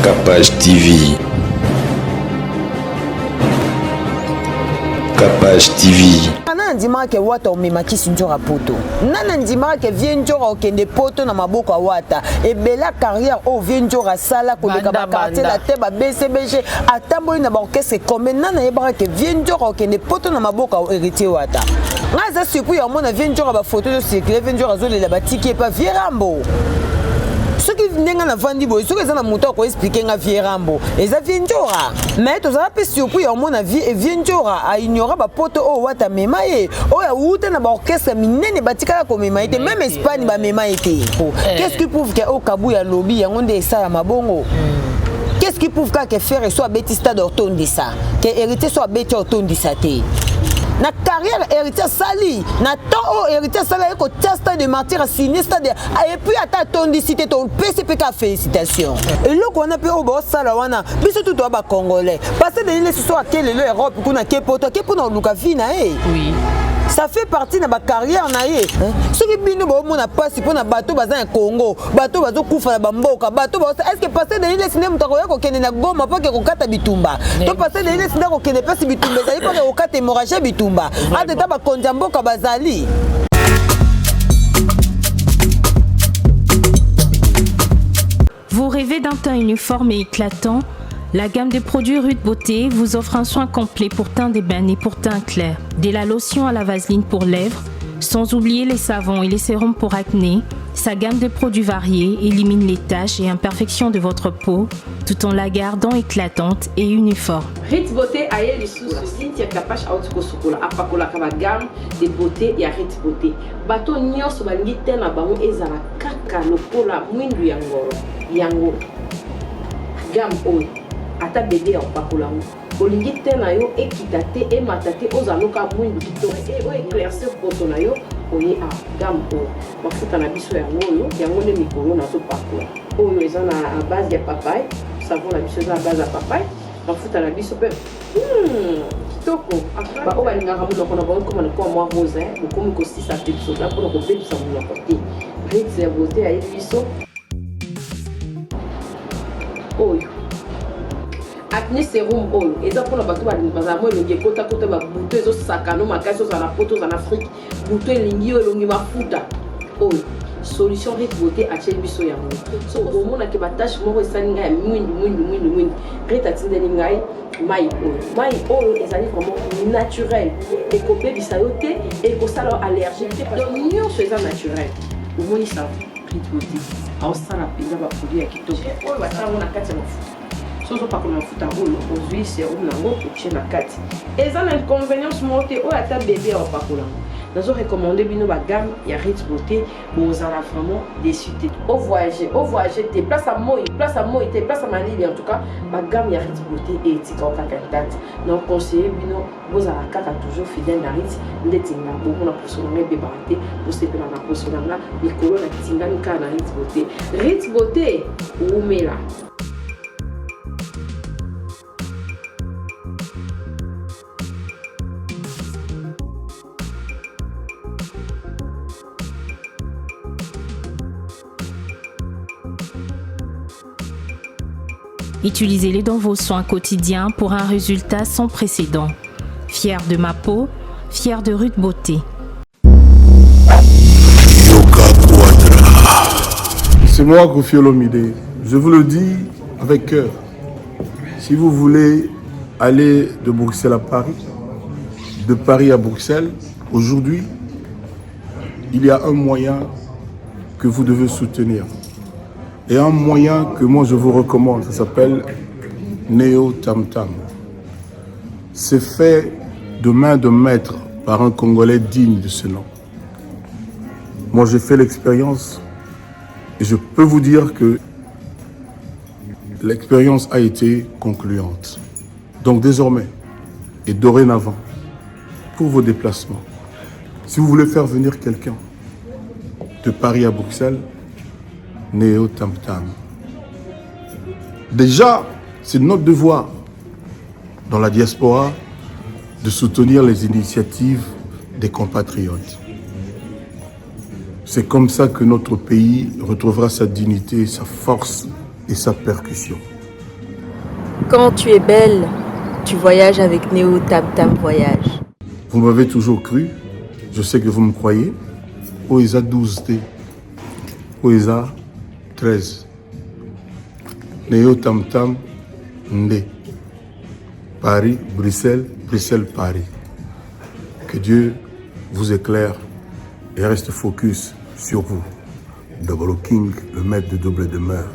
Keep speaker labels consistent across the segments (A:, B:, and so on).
A: Capage TV. Capage TV.
B: Nana ndima ke wata omemaki sinjora poto. Nana ndima ke vienjora okende poto na maboko ya wata. Ebela carrière o vienjora sala koleka ba quartier la te ba BCBG atamboli na ba orchestre comme nana yebara ke vienjora okende poto na maboko ya héritier wata. Ngaza surpris ya mona vienjora ba photo de circuler vienjora zo lela ba tiki pa Vierambo. Ce qui vient na vandi boy, ce que ça na moto ko expliquer nga Vierambo. Eza vienjora. Mais to za pe surpris ya mona vie et vienjora a ignorer ba poto o wata mema ye. O ya uta na ba orchestre minene batika ko mema ite même Espagne ba mema ite. Qu'est-ce qui prouve que au Kabu ya lobby ya ngonde ça ya mabongo? Qu'est-ce qui prouve que faire soit Betista d'Orton ça? Que hérité soit Betty Orton ça té. Na carrière héritier sali na temps au héritier sali ko testa de martyr sinistre de et puis ata tondicité ton PCPK félicitations et là qu'on a peu au boss sala wana biso tout ba congolais parce que les soit quelle l'Europe kuna ke poto ke pour luka fina oui. Ça fait partie de ma carrière naie. Ce qui bino bo mona passe pour na bateau bazan Congo, bateau bazo kufa na bamboka, bateau est-ce que passer de l'île cinéma mutako yako kende na Goma pas que kokata bitumba. To passer de l'île cinéma ko kende pas bitumba, ça pas que kokata hémorragie bitumba. A de taba konjamboka bazali.
C: Vous rêvez d'un teint uniforme et éclatant? La gamme de produits Rude Beauté vous offre un soin complet pour teint d'ébène et pour teint clair. De la lotion à la vaseline pour lèvres, sans oublier les savons et les sérums pour acné, sa gamme de produits variés élimine les taches et imperfections de votre peau, tout en la gardant éclatante et uniforme.
D: Rude Beauté a eu les sous Cynthia Capache out kosukola apakola kaba gamme de beauté et Rude Beauté. Bato nyonso balingi te na bango ezala kaka lokola mwindu yango gamme oyo. Ata bébé en pakolango olingi te na yo ekita te emata te ozaloka mwindu kitoko o éclaircir poto na yo oye a gamme oyo mafuta na biso yango nde mikolo nazo pakola oyo eza na base ya papaye savon na biso eza na base ya papaye mafuta na biso mpe kitoko ba oyo balingaka monoko na bango koma na kwa mwa rose bokomi kosisa te biso na mpona kobebisa monoko te Rude ya beauté ayebi biso oyo acné sérum oil eza pour la bato bazala mo elongi ekota ba buto ezo sakano makasi ozala poto ozala Afrique buto elingi elongi mafuta oyo solution Rude Beauté acheli biso yango so omona ke batache moko esali ngai ya mwindu Rude atindeli ngai mai oyo ezali vraiment naturel ekobebisa yo te ekosala allergique te donc nyonso eza naturel omoni ça Rude Beauté aosala mpenza baproduit ya kitoko oyo batango na kati ya mafuta sozo pas comme mafuta oyo ozwi sérum nango otie na kati eza na inconvénience moko te oyo ata bébé aopakolango nazo recommande bino ba gamme ya Rude Beauté bozala vraiment déçu te au voyager te place à moi te place à malili en tout cas ba gamme ya Rude Beauté et etika okaka date donc conseiller bino bozala kaka toujours fidèle na Rude ndetinga bomona poso na ngai bebaka te bosepela na poso na nga mikolo na tingani kaka na Rude Beauté umela.
C: Utilisez-les dans vos soins quotidiens pour un résultat sans précédent. Fier de ma peau, fier de Rude Beauté.
E: C'est moi, Koffi Olomide. Je vous le dis avec cœur. Si vous voulez aller de Bruxelles à Paris, de Paris à Bruxelles, aujourd'hui, il y a un moyen que vous devez soutenir. Et un moyen que moi je vous recommande, ça s'appelle Neo Tam Tam. C'est fait de main de maître par un Congolais digne de ce nom. Moi j'ai fait l'expérience et je peux vous dire que l'expérience a été concluante. Donc désormais et dorénavant, pour vos déplacements, si vous voulez faire venir quelqu'un de Paris à Bruxelles, Neo Tam Tam. Déjà, c'est notre devoir dans la diaspora de soutenir les initiatives des compatriotes. C'est comme ça que notre pays retrouvera sa dignité, sa force et sa percussion.
F: Quand tu es belle, tu voyages avec Néo Tam Tam Voyage.
E: Vous m'avez toujours cru. Je sais que vous me croyez. Oisa 12T. Oisa 13. Néo Tam Tam Ndé. Paris, Bruxelles, Bruxelles, Paris. Que Dieu vous éclaire et reste focus sur vous. Double King, le maître de double demeure.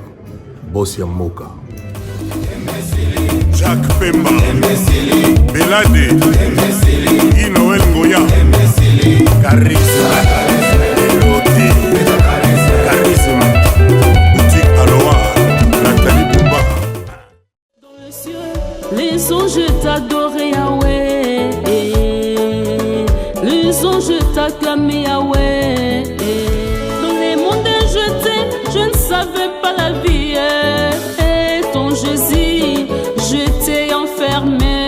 E: Bossia Moka.
G: Jacques Pemba, Belade, Guy Noël Ngoya, Charisme, Eloti, Charisme, Boutique Aloha, Nathalie Bouba.
H: Dans les cieux, les anges t'adoraient Yahweh, les anges t'acclamaient Yahweh. Dans les mondes je ne savais pas la vie, et ton Jésus, je t'ai enfermé.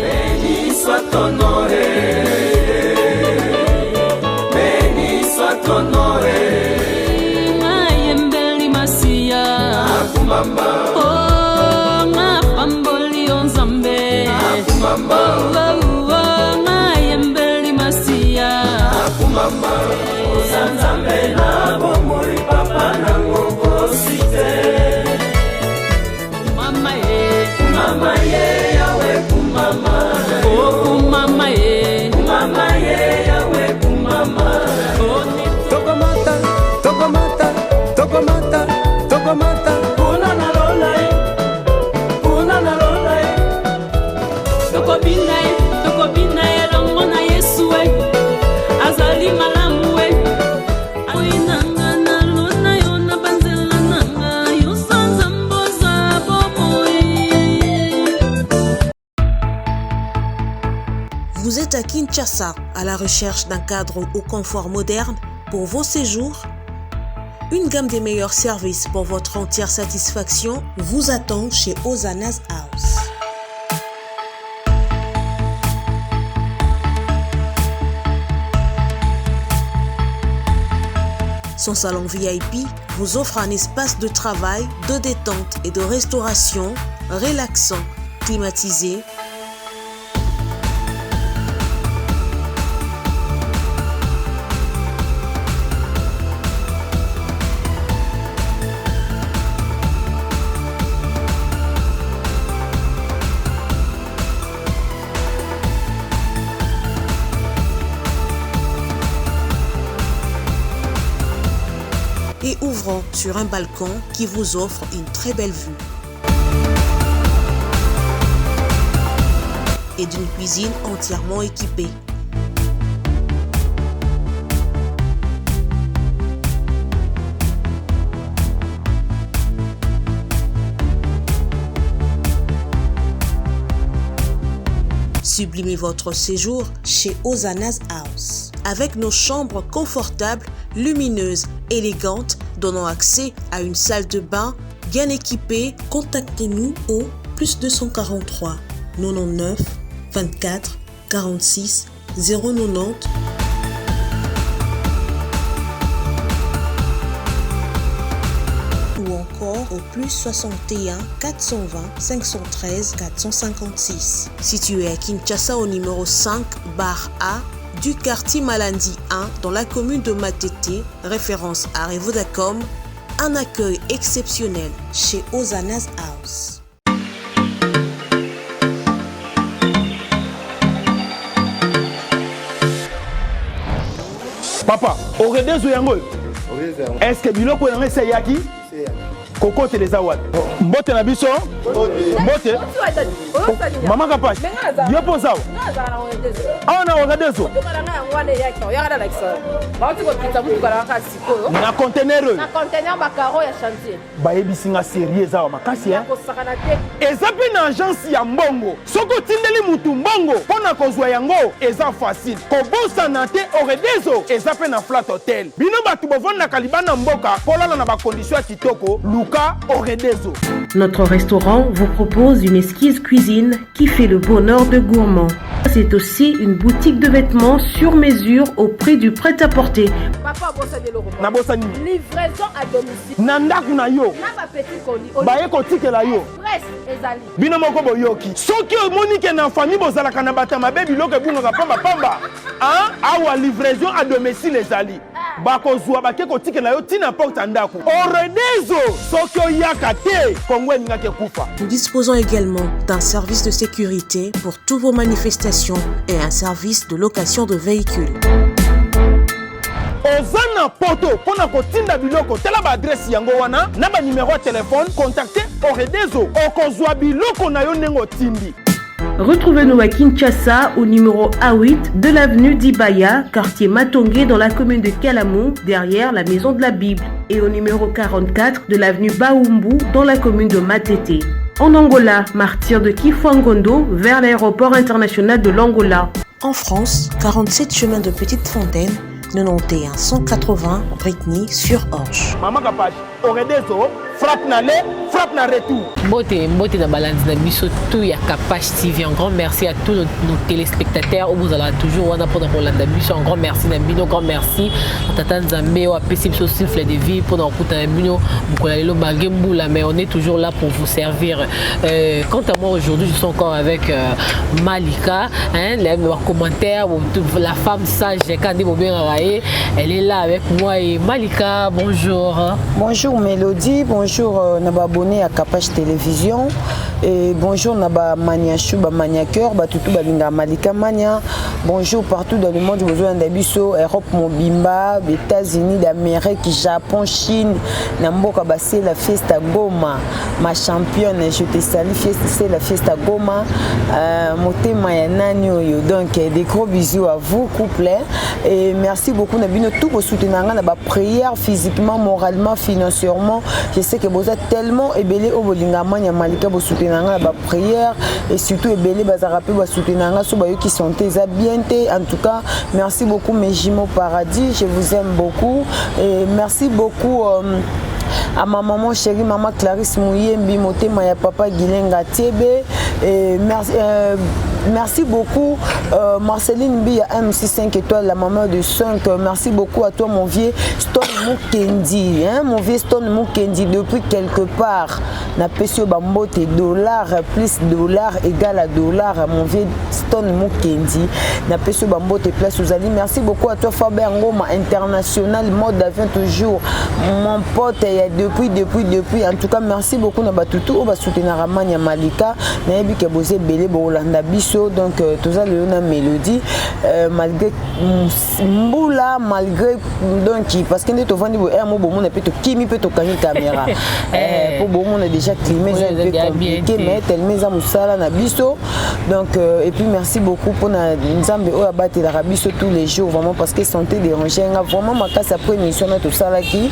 I: Béni soit ton nom, béni soit ton nom.
H: Mayembeli Masia,
I: Akumama,
H: oh ma pamboli onzambe,
I: Akumama,
H: Mayembeli Masia,
I: Akumama, Ozanzambe na bomori papa na ngoko site.
H: Mama
I: Mama ye yawe kumama,
H: oh kumama
I: kumama ye yawe kumama.
J: Tokomata, tokomata, tokomata, tokomata.
I: Una na lolai, una na lolai.
H: Tokobina elongo na Yesu azali malamu oinanga na lona yo na banzela nanga yo sanza mboza bomoi.
K: Vous êtes à Kinshasa, à la recherche d'un cadre au confort moderne pour vos séjours? Une gamme des meilleurs services pour votre entière satisfaction vous attend chez Ozanas House. Son salon VIP vous offre un espace de travail, de détente et de restauration relaxant, climatisé, et ouvrant sur un balcon qui vous offre une très belle vue. Et d'une cuisine entièrement équipée. Sublimez votre séjour chez Ozanas House. Avec nos chambres confortables, lumineuses, élégantes, donnant accès à une salle de bain bien équipée, contactez-nous au +243 99 24 46 090 ou encore au +61 420 513 456. Situé à Kinshasa au numéro 5 bar A du quartier Malandi 1 dans la commune de Matete, référence à Revodacom, un accueil exceptionnel chez Ozanas House.
L: Papa, oredezo yango. Est-ce que biloko yango eseyaki? Koko teleza wat. Mbote na biso? Mbote? Mama kapash. Yo posa. Ah na oredezo. Na conteneur.
D: Na conteneur bakaro ya chantier.
L: Ba yebisinga sérieux za makasi hein. Eza pe na agence ya mbongo. Soko tindeli mutu mbongo pona kozwa yango eza facile. Kobosa na te oredezo eza pe na flat hotel. Bino batu bovanda kalibana mboka polala na ba condition kitoko.
C: Notre restaurant vous propose une exquise cuisine qui fait le bonheur de gourmands.
M: C'est aussi une boutique de vêtements sur mesure au prix du prêt-à-porter.
D: Papa
L: na bosani
D: livraison à domicile.
L: Nanda kuna yo.
D: Na ba petit colis.
L: Baye ko tikela yo.
D: Presse ezali.
L: Bino moko boyoki. Soki omoni na famille bozalaka na batama baby biloko ebungaka pamba. Hein? Awa livraison à domicile ezali. Bakozwa bake ko tikela yo tina porte ndako. Oredezo soki oyaka te Kongo ningake kufa.
K: Nous disposons également d'un service de sécurité pour toutes vos manifestations et un service de location de véhicules.
L: Ozana poto pona kotinda biloko tela ba adresse yango wana na ba numéro de téléphone contactez Oredezo okozwa biloko na yo nengo tindi.
M: Retrouvez-nous à Kinshasa au numéro A8 de l'avenue d'Ibaya, quartier Matongé dans la commune de Kalamou, derrière la maison de la Bible, et au numéro 44 de l'avenue Baoumbu dans la commune de Matete. En Angola, martyr de Kifuangondo vers l'aéroport international de l'Angola.
K: En France, 47 chemin de Petite Fontaine, 91 180 Brittany-sur-Orge.
L: Maman Kapache, Oredezo, frappe na retour.
N: Mbote na balance na biso tout ya Kapache TV. Un grand merci à tous nos téléspectateurs. Vous allez toujours on a pour Rolanda biso. Un grand merci na bino, grand merci. Tata Nzambe wa pesi biso siffle de vie pour nous écouter bino. Bukola lelo bagembula mais on est toujours là pour vous servir. Quant à moi aujourd'hui, je suis encore avec Malika, hein, les commentaires, la femme sage Kandi Bobengaraye, elle est là avec moi et Malika, bonjour.
B: Bonjour Mélodie, bonjour abonné à Kapache Télévision et bonjour Naba Mania Chouba Mania Cœur, Batutu Balinga Malika Mania. Bonjour partout dans le monde, besoin d'Abisso, Europe Mobimba, États-Unis d'Amérique, Japon, Chine, Namboka Bassé, la Fiesta Goma, ma championne, je te salue, c'est la Fiesta Goma, Moté Mayanani Oyo. Donc des gros bisous à vous, couple, et merci beaucoup Nabino tout pour soutenir la prière physiquement, moralement, financièrement. Je sais que vous êtes tellement ébélé au Bolinga Mania Malika pour soutenir la prière et surtout ébélé Bazarape pour soutenir ceux qui sont bien. En tout cas, merci beaucoup mes jumeaux paradis, je vous aime beaucoup et merci beaucoup à ma maman chérie, maman Clarisse Mouyembi, Moté Maya Papa Gilenga Tiebe et merci beaucoup Marceline Bi à MC 5 étoiles, la maman de 5. Merci beaucoup à toi mon vieux Stone Mukendi, hein, mon vieux Stone Mukendi depuis quelque part. Na pesio bambote dollar plus dollar égale à dollar, mon vieux Stone Mukendi. Na pesio bambote place aux alliés. Merci beaucoup à toi Faber Ngoma international mode d'avion toujours mon pote depuis en tout cas merci beaucoup na batutu au ba soutenir Ramania Malika na yebi ke bozé belé bo Holanda biso donc tout ça le na mélodie malgré mboula malgré donc parce que ndé to vandi bo mo bo mon peut to kimi peut to kani caméra pour bo mon déjà climé un peu compliqué mais tellement za musala na biso donc et puis merci beaucoup pour na nzambe o abattre la biso tous les jours vraiment parce que santé dérangé vraiment ma casse après émission na tout ça là qui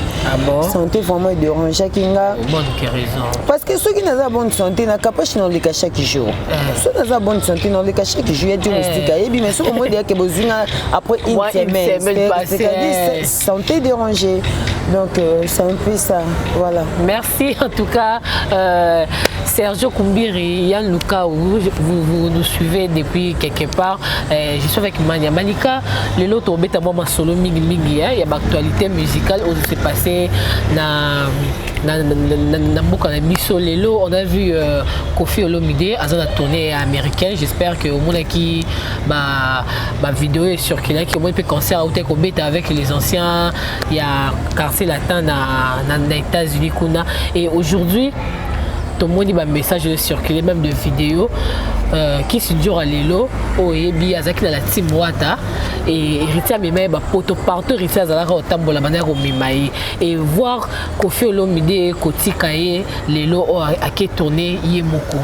B: santé vraiment dérangé kinga
N: bonne raison
B: parce que ceux qui n'ont pas bonne santé n'a capache dans les cas chaque jour ceux qui n'ont pas bonne santé dans les cas chaque jour il y a diagnostic et bien mais ceux qui ont dit que besoin après une semaine c'est-à-dire santé dérangée donc c'est un peu ça voilà
N: merci en tout cas Sergio Kumbiri Yann Luka vous nous suivez depuis quelque part je suis avec Mania Malika le lot au bêta moi solo mingi il y a l'actualité musicale où s'est passé na Mboka na biso lelo on a vu Koffi Olomide à la tournée américaine. J'espère que au monde qui ma vidéo est circulée qui au moins peut concert au teko beta avec les anciens il y a quartier latin na États-Unis kuna et aujourd'hui tout le monde a un message circulé même de vidéos qui se dure à l'élo au Ebi Azaki dans la team Wata et héritier mais poto partout héritier Azala au tambola manière au Mimaï et voir Koffi Olomide Kotikaye l'élo a qui tourné Yemoko.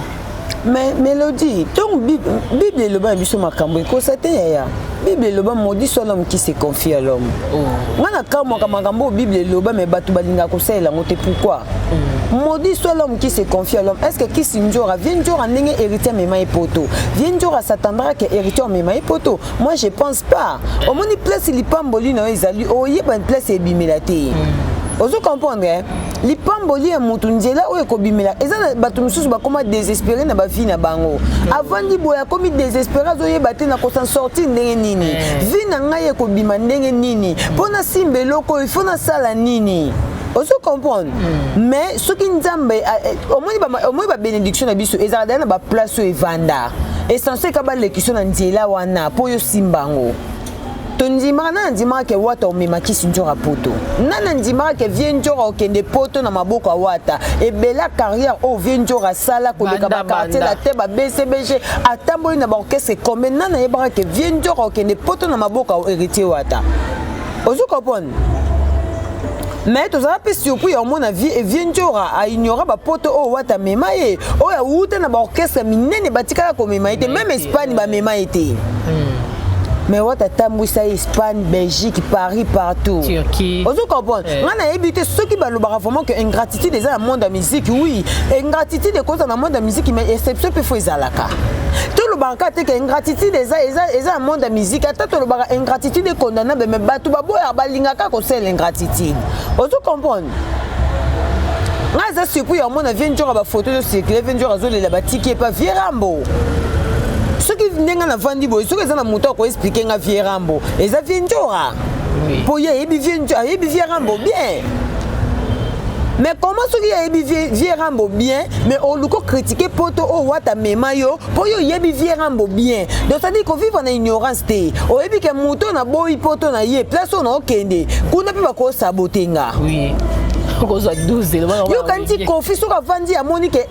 B: Mais Mélodie, donc Bible est le bas biso makambo ko c'était ya. Bible est le bas maudit soit l'homme qui se confie à l'homme. Ngana kama makambo Bible est le bas mais batu balinga ko ça la moté pourquoi? Maudit soit l'homme qui se confie à l'homme. Est-ce que qui sinjora vient jour en ligne héritier mema et poto. Vient jour à s'attendra que héritier mema et poto. Moi je pense pas. Au moni place il pamboli na ezali o yeba place e bimilate. ozo comprendre lipamboli ya mutu nzela oyo ekobimela eza na bato mosusu bakoma désespéré na bavi na bango avandi boye akomi désespéré azoyeba te na kosan sortir ndenge nini vi na ngai ekobima ndenge nini mpo nasimba eloko oyo ifo nasala nini ozo comprendre mais soki nzambe omoni babénédiction na biso ezala dala na baplace oyo evanda essentiel ka balekisio na nzela wana mpo oyo simbango tondimaka nana ndimaka ke wata omemaki nzora poto nana ndimaka ke vie nzora okende poto na maboko awata ebela carrière oyo vie nzora sala koleka bakartier la te babcbg atamboli na baorchestre combien nana yebaka ke vie nzora okende poto na maboko ya héritier wata ozo comprendre mais tozala mpe surpris ya omona vie nzora aignora bapoto oyo wata mema ye oyo awuta na baorchestre minene batikala komema ye te même Espagne bamema ye te mais wata tambwisa Espagne, Belgique, Paris, partout.
N: Turquie.
B: Vous comprenez? On a évité ceux qui balobara vraiment que ingratitude est dans le monde de la musique. Oui, ingratitude est dans le monde de la musique, mais exception peut faire zalaka. Tout le baraka c'est que ingratitude est dans le monde de la musique. Attends le baraka ingratitude est condamnable, mais batou babo ya balingaka ko c'est l'ingratitude. Vous comprenez? Nga za surpris au monde vient njora ba photo de circuler vient njora zole la batiki pas Vierambo. Ce qui vient na vandi boy, ce que ça na moto ko expliquer nga Vierambo. Et ça vient njora. Pour y ebi Vierambo bien. Mais comment ce qui a ebi Vierambo bien, mais on le critiquer poto o wata memayo, pour yo yebi Vierambo bien. Donc ça dit qu'on vit en ignorance té. O ebi ke moto na boy poto na ye, place on okende. Kuna pe ba ko saboter nga.
N: Oui. Yo kanti kofi soka vandi ya Monique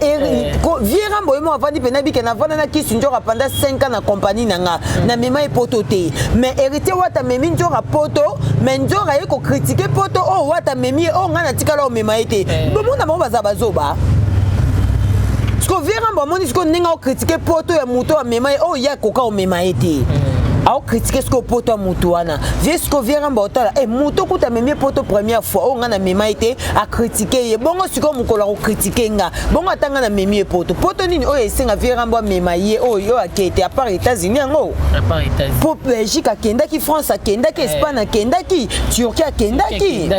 N: Vierambo emo vandi pena bi ke na vanda na kisi njora pendant 5 ans na compagnie nanga na mema e poto te mais héritier wata memi njora poto mais njora yeko critiquer poto o wata memi o ngana tikala o mema ete bomo na mo baza bazoba sko Vierambo moni sko ninga o critiquer poto ya muto a mema o ya koka o mema ete a critiquer ce que poto mutuana vie ce que Vierambo otala e muto kuta memi poto première fois o ngana mema ete a critiquer bongo siko mukola ko critiquer nga bongo atanga na memi poto nini o esenga Vierambo mema ye o yo akete à part États-Unis ngo à part États-Unis
B: pour Belgique akendaki France akendaki Espagne akendaki Turquie akendaki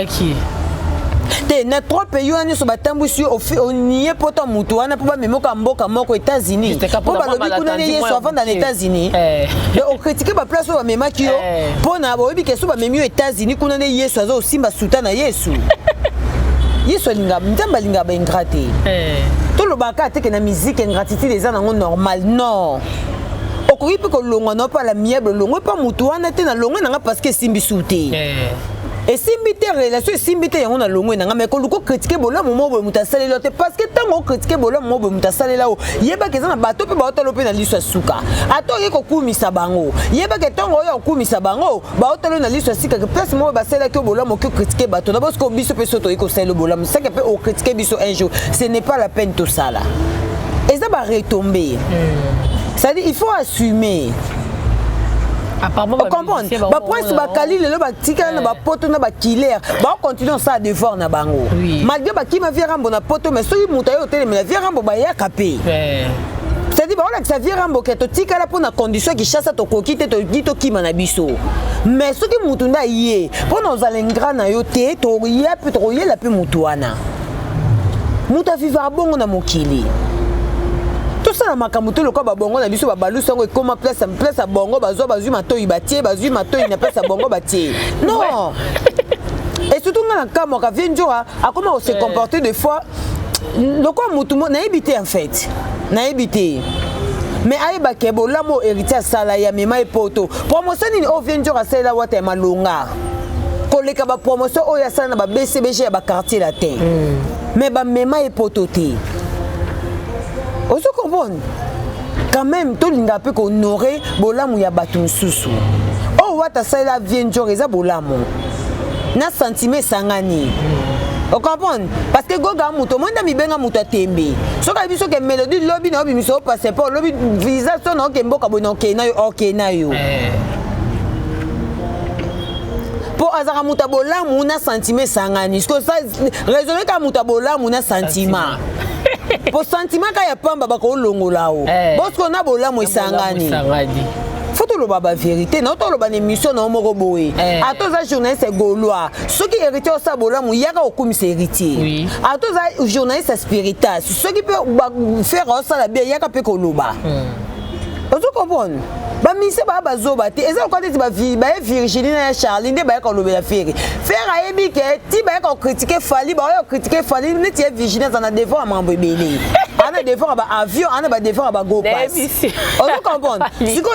B: te na 3 pays wana so batambusi o nié poto mutu wana po ba memoka mboka moko États-Unis po ba lobi kuna ne yeso avant dans les États-Unis de o critiquer ba place ba memaki yo po na bo bi keso ba memi aux États-Unis kuna ne yeso azo simba sultana yesu yeso linga ndamba linga ba ingrate to lo baka te ke na musique ingratitude eza nango normal non okoki pe ko longwa no pa la miable longwa pa mutu wana te na longwa nanga parce que simbi souté et simbité relation simbité yango na longwe nanga mais ko luko critiquer bolamu mo bo mutasale lote parce que tango critiquer bolamu mo bo mutasale lao yeba ke na bato pe ba otalo pe na liso suka ato ye ko kumisa bango yeba ke tango yo kumisa bango ba otalo na liso sika ke place mo ba sala ke bolamu ko critiquer bato na parce que biso pe soto iko sala bolamu ça que peut o critiquer biso un jour ce n'est pas la peine tout ça là et ça va retomber ça dit il faut assumer. Comprendre ba prince ba kali lelo ba tika na ba poto na ba killer ba continuer ça devoir na bango malgré ba ki ma Vierambo na poto mais soki muta yo tele mais Vierambo ba ya kapé c'est-à-dire ba ola que ça Vierambo ke to tika la pour na condition ki chasse to kokite to gito kima na biso mais soki mutu nda yé pour nos alengra na yo te to ya pe to yé la pe mutu wana muta vivre bongo na mokili. Tout ça na makambo to loka ba bongo na biso ba balu sango ekoma place à bongo bazo bazui matoyi batie bazui matoyi na place à bongo batie non et surtout na kamo ka vienjora a comment on se comporter des fois loko mutu na éviter en fait na éviter mais ayeba ke bolamo héritier sala ya mema e poto promotion ni o vienjora sala wata malonga koleka ba promotion o ya sala na ba BCBG ya ba quartier latin mais ba mema e poto te. On se comprend quand même tout l'inga peut honorer bolamu ya batu susu oh wata sala vient joreza bolamu na sentiment sangani on comprend parce que goga muto monda mi benga muto tembe soka biso ke melody lobby na obi miso passer pour lobby visa so na ke mboka bono ke na yo pour azara muta bolamu na sentiment sangani parce que ça raisonner ka muta bolamu na sentiment pour sentiment ka ya pamba ba ko longo lao parce qu'on a bolamu sangani faut loba ba vérité na to loba na émission na moko boye atoza journaliste gaulois soki héritier osa bolamu yaka okumisa héritier atoza journaliste spiritas soki pe faire osala bien yaka pe koloba ozo comprendre ba mise ba bazoba te eza ko tete ba Virginie na Charline de ba ko lobela faire ayebi ke ti ba ko critiquer Fali ba yo critiquer Fali ne ti Virginie za devant mambo ebele ana devant ba avion ana ba devant ba go pass ozo comprendre siko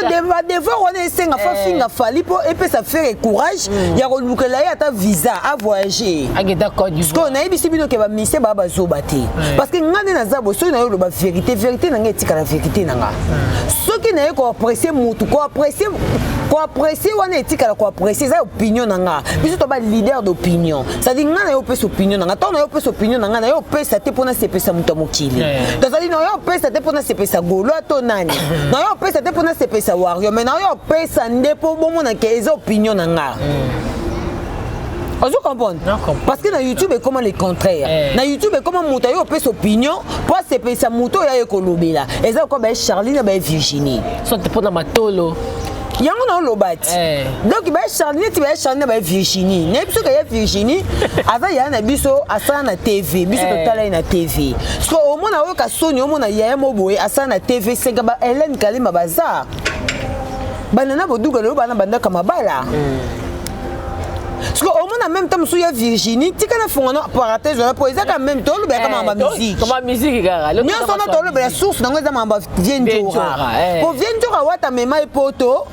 B: devant on esenga fa finga Fali po epe ça faire courage ya ko lukela ya ta visa à voyager ageda ko du siko na yebi sibino ke ba mise ba bazoba te parce que ngane na zabo so na yo lo ba vérité na ngetika la vérité nanga soki na ko apprécier mutu ko apprécier wana etika la ko apprécier ça opinion nanga biso to ba leader d'opinion ça dit ngana yo pesa opinion nanga to na yo pesa opinion nanga na yo pesa te pona se pesa mutu mokili to ça dit no yo pesa te pona se pesa golo to nani no yo pesa te pona se pesa wario mais na yo pesa ndepo bomo na ke eza opinion nanga Vous comprenez? Parce que dans YouTube, c'est comment le contraire. Dans YouTube, c'est comment monter au pèse opinion, pour se payer sa moto et à Colombie. Et ça, comme Charline et Virginie. Sont pour la matolo. Il y a un lobat. Donc, il y a Charline et Virginie. Il y a Virginie. Avant, il y a un biso à ça na TV. Biso total na TV. Parce qu'au moins, on a Sony, on a un moboé à ça na TV. C'est que Hélène Kalima Bazar. Banana Bodouga, banana banda kamabala. Parce qu'au moins en même temps, il y a Virginie, tu as fait un parenthèse, pour les en même temps, il y a ma musique. Comment musique, nous sommes dans la source, dans les amants viennent pour viendre à Mema et Poto,